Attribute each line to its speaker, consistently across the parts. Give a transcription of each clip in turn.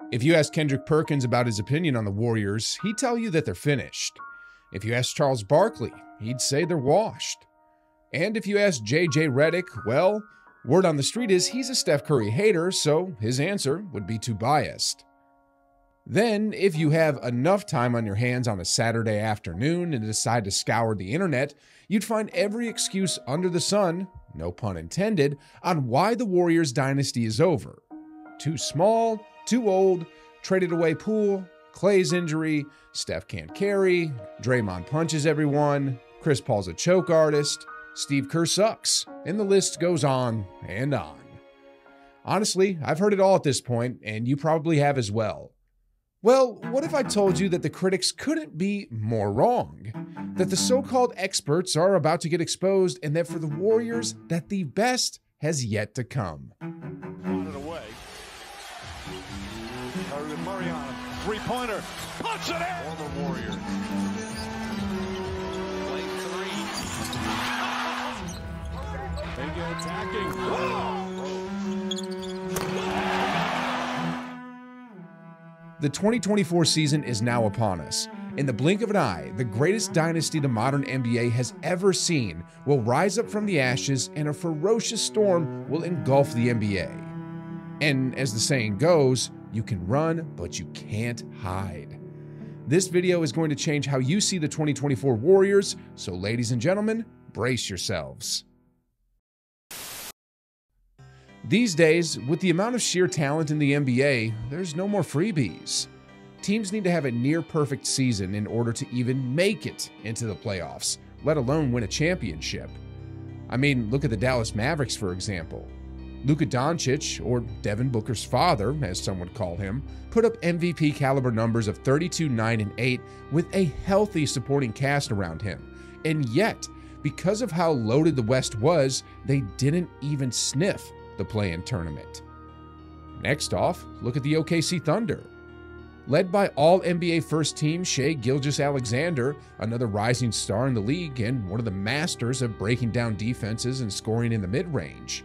Speaker 1: If you ask Kendrick Perkins about his opinion on the Warriors, he'd tell you that they're finished. If you ask Charles Barkley, he'd say they're washed. And if you ask JJ Redick, well, word on the street is he's a Steph Curry hater, so his answer would be too biased. Then, if you have enough time on your hands on a Saturday afternoon and decide to scour the internet, you'd find every excuse under the sun, no pun intended, on why the Warriors dynasty is over. Too small, too old, traded away Poole, Clay's injury, Steph can't carry, Draymond punches everyone, Chris Paul's a choke artist, Steve Kerr sucks, and the list goes on and on. Honestly, I've heard it all at this point, and you probably have as well. Well, what if I told you that the critics couldn't be more wrong? That the so-called experts are about to get exposed, and that for the Warriors, that the best has yet to come.
Speaker 2: Wanted away. Murray on him. Three-pointer. Puts it in! Former Warrior. Lane three. They get attacking. Whoa!
Speaker 1: The 2024 season is now upon us. In the blink of an eye, the greatest dynasty the modern NBA has ever seen will rise up from the ashes, and a ferocious storm will engulf the NBA. And as the saying goes, you can run, but you can't hide. This video is going to change how you see the 2024 Warriors, so ladies and gentlemen, brace yourselves. These days, with the amount of sheer talent in the NBA, there's no more freebies. Teams need to have a near-perfect season in order to even make it into the playoffs, let alone win a championship. I mean, look at the Dallas Mavericks, for example. Luka Doncic, or Devin Booker's father, as some would call him, put up MVP-caliber numbers of 32, 9, and 8 with a healthy supporting cast around him. And yet, because of how loaded the West was, they didn't even sniff the play-in tournament. Next off, look at the OKC Thunder. Led by all-NBA first-team Shai Gilgeous-Alexander, another rising star in the league and one of the masters of breaking down defenses and scoring in the mid-range.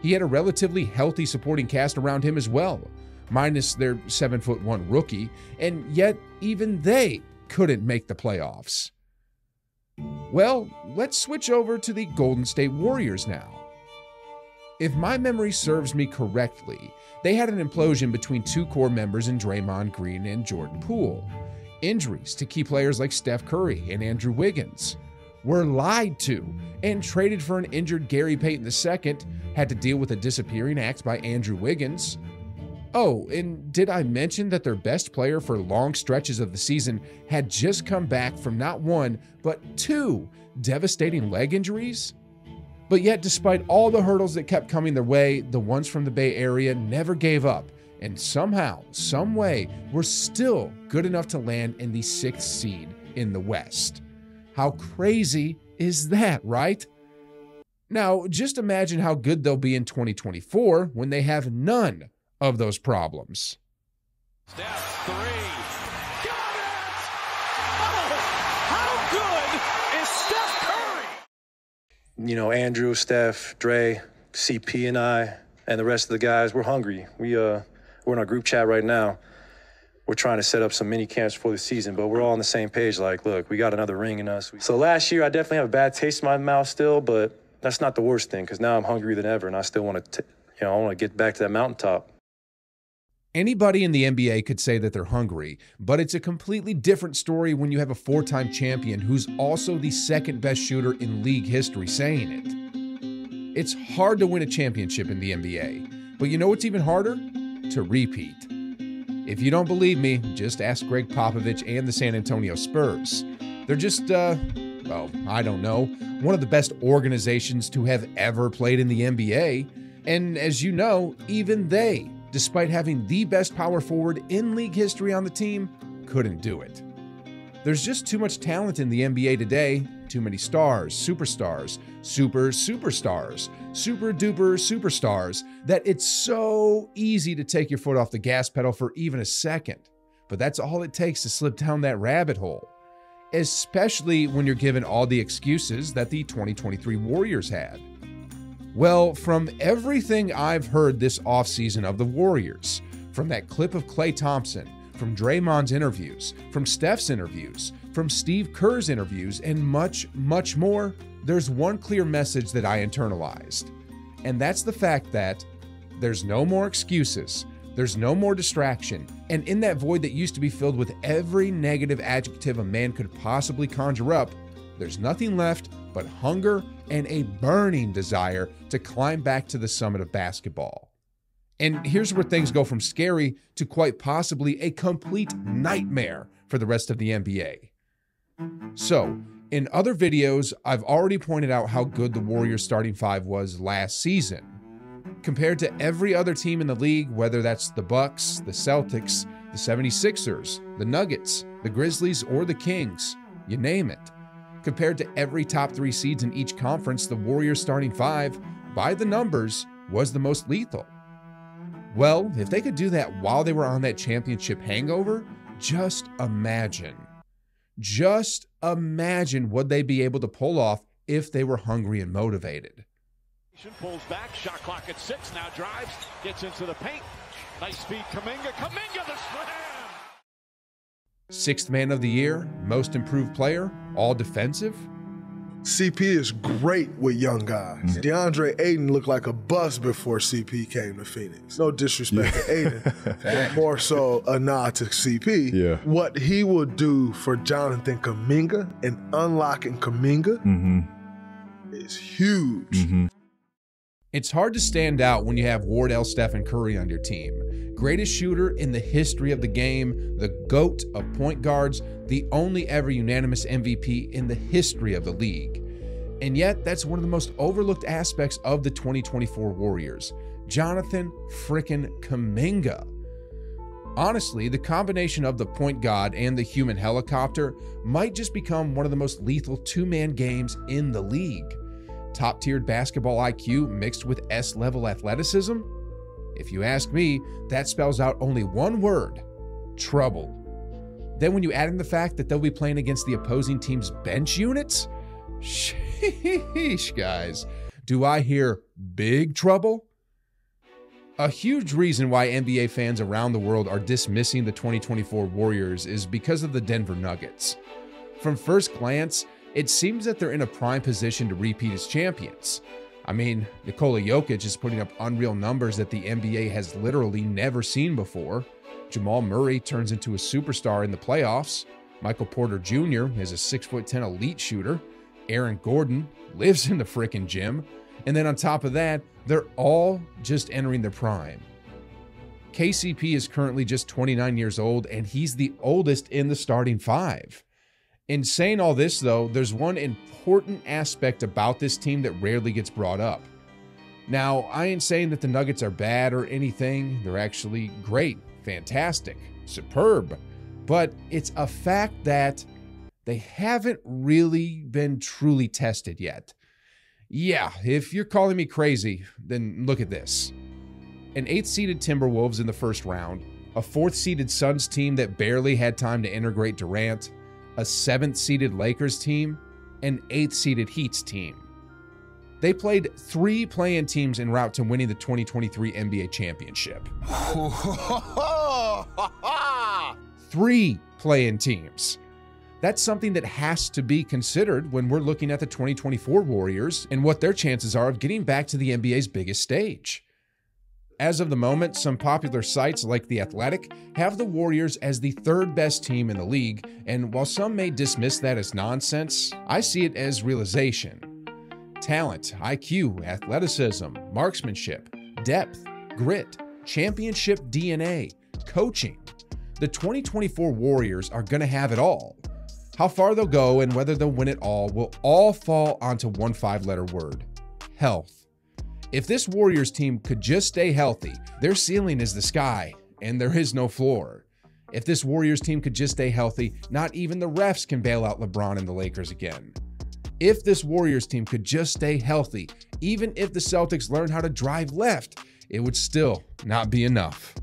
Speaker 1: He had a relatively healthy supporting cast around him as well, minus their 7'1" rookie, and yet even they couldn't make the playoffs. Well, let's switch over to the Golden State Warriors now. If my memory serves me correctly, they had an implosion between two core members in Draymond Green and Jordan Poole. Injuries to key players like Steph Curry and Andrew Wiggins. Were lied to and traded for an injured Gary Payton II, had to deal with a disappearing act by Andrew Wiggins. Oh, and did I mention that their best player for long stretches of the season had just come back from not one, but two devastating leg injuries? But yet, despite all the hurdles that kept coming their way, the ones from the Bay Area never gave up, and somehow, some way, were still good enough to land in the 6th seed in the West. How crazy is that, right? Now, just imagine how good they'll be in 2024 when they have none of those problems.
Speaker 2: Steph, three. Got it! Oh, how good is Steph Curry?
Speaker 3: You know, Andrew, Steph, Dre, CP, and I, and the rest of the guys, we're hungry. We're in our group chat right now. We're trying to set up some mini camps for the season, but we're all on the same page. Like, look, we got another ring in us. So last year, I definitely have a bad taste in my mouth still, but that's not the worst thing, because now I'm hungrier than ever, and I still want to, I want to get back to that mountaintop.
Speaker 1: Anybody in the NBA could say that they're hungry, but it's a completely different story when you have a 4-time champion who's also the 2nd best shooter in league history saying it. It's hard to win a championship in the NBA, but you know what's even harder? To repeat. If you don't believe me, just ask Greg Popovich and the San Antonio Spurs. They're just, well, I don't know, one of the best organizations to have ever played in the NBA. And as you know, even they, despite having the best power forward in league history on the team, couldn't do it. There's just too much talent in the NBA today, too many stars, superstars, superstars, super-duper superstars, that it's so easy to take your foot off the gas pedal for even a second. But that's all it takes to slip down that rabbit hole, especially when you're given all the excuses that the 2023 Warriors had. Well, from everything I've heard this offseason of the Warriors, From that clip of Klay Thompson, from Draymond's interviews, from Steph's interviews, from Steve Kerr's interviews, and much, much more, there's one clear message that I internalized. And that's the fact that there's no more excuses, there's no more distraction, and in that void that used to be filled with every negative adjective a man could possibly conjure up, there's nothing left but hunger and a burning desire to climb back to the summit of basketball. And here's where things go from scary to quite possibly a complete nightmare for the rest of the NBA. So, in other videos, I've already pointed out how good the Warriors starting five was last season. Compared to every other team in the league, whether that's the Bucks, the Celtics, the 76ers, the Nuggets, the Grizzlies, or the Kings, you name it. Compared to every top three seeds in each conference, the Warriors starting five, by the numbers, was the most lethal. Well, if they could do that while they were on that championship hangover, just imagine. Just imagine what they'd be able to pull off if they were hungry and motivated.
Speaker 2: Pulls back, shot clock at 6, now drives, gets into the paint. Nice feed, Kuminga the slam!
Speaker 1: Sixth man of the year, most improved player, all defensive.
Speaker 4: CP is great with young guys. DeAndre Ayton looked like a bust before CP came to Phoenix. No disrespect to Ayton, but more so a nod to CP.
Speaker 5: Yeah.
Speaker 4: What he will do for Jonathan Kuminga and unlocking Kuminga is huge.
Speaker 1: It's hard to stand out when you have Wardell, Steph, and Curry on your team. Greatest shooter in the history of the game, the GOAT of point guards, the only ever unanimous MVP in the history of the league. And yet, that's one of the most overlooked aspects of the 2024 Warriors, Jonathan frickin' Kuminga. Honestly, the combination of the point guard and the human helicopter might just become one of the most lethal two-man games in the league. Top-tiered basketball IQ mixed with S-level athleticism? If you ask me, that spells out only one word: trouble. Then when you add in the fact that they'll be playing against the opposing team's bench units, sheesh, guys, do I hear big trouble? A huge reason why NBA fans around the world are dismissing the 2024 Warriors is because of the Denver Nuggets. From first glance, it seems that they're in a prime position to repeat as champions. I mean, Nikola Jokic is putting up unreal numbers that the NBA has literally never seen before. Jamal Murray turns into a superstar in the playoffs. Michael Porter Jr. is a 6'10" elite shooter. Aaron Gordon lives in the frickin' gym. And then on top of that, they're all just entering their prime. KCP is currently just 29 years old, and he's the oldest in the starting five. In saying all this, though, there's one important aspect about this team that rarely gets brought up. Now, I ain't saying that the Nuggets are bad or anything. They're actually great, fantastic, superb. But it's a fact that they haven't really been truly tested yet. Yeah, if you're calling me crazy, then look at this. An 8th-seeded Timberwolves in the first round, a 4th-seeded Suns team that barely had time to integrate Durant, a 7th-seeded Lakers team, an 8th-seeded Heat's team. They played 3 play-in teams en route to winning the 2023 NBA championship. 3 play-in teams. That's something that has to be considered when we're looking at the 2024 Warriors and what their chances are of getting back to the NBA's biggest stage. As of the moment, some popular sites like The Athletic have the Warriors as the 3rd best team in the league, and while some may dismiss that as nonsense, I see it as realization. Talent, IQ, athleticism, marksmanship, depth, grit, championship DNA, coaching. The 2024 Warriors are going to have it all. How far they'll go and whether they'll win it all will all fall onto one 5-letter word: health. If this Warriors team could just stay healthy, their ceiling is the sky, and there is no floor. If this Warriors team could just stay healthy, not even the refs can bail out LeBron and the Lakers again. If this Warriors team could just stay healthy, even if the Celtics learned how to drive left, it would still not be enough.